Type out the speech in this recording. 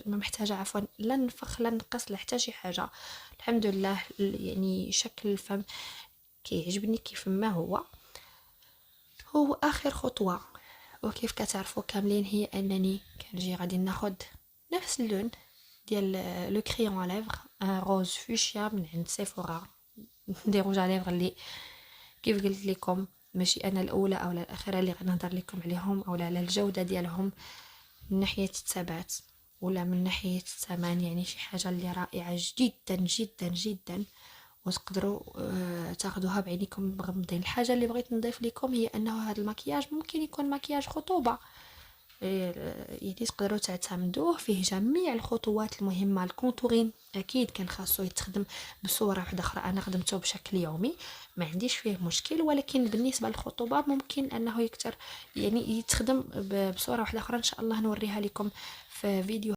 محتاجه عفوا لا نفخ لا نقص لا حتى شي حاجه. الحمد لله يعني شكل الفم كيعجبني كيف ما هو اخر خطوه. وكيف كتعرفوا كاملين هي انني كنجي غادي ناخذ نفس اللون ديال لو كريون ليفر ان روز فوشيا من عند سيفورا. دي روج على ليفر اللي كيف قلت لكم ماشي انا الاولى او الاخيره اللي غنهضر لكم عليهم او على الجوده ديالهم من ناحيه الثبات ولا من ناحيه الثمن. يعني شي حاجه اللي رائعه جدا جدا جدا وتقدروا تاخذوها بعينيكم مغمضين. الحاجه اللي بغيت نضيف لكم هي انه هذا المكياج ممكن يكون مكياج خطوبه، يعني تقدروا تعتمدوه فيه جميع الخطوات المهمه. الكونتورين اكيد كان خاصو يتخدم بصوره واحده اخرى، انا خدمته بشكل يومي ما عنديش فيه مشكل، ولكن بالنسبه للخطوبه ممكن انه يكتر يعني يتخدم بصوره واحده اخرى. ان شاء الله نوريها لكم في فيديو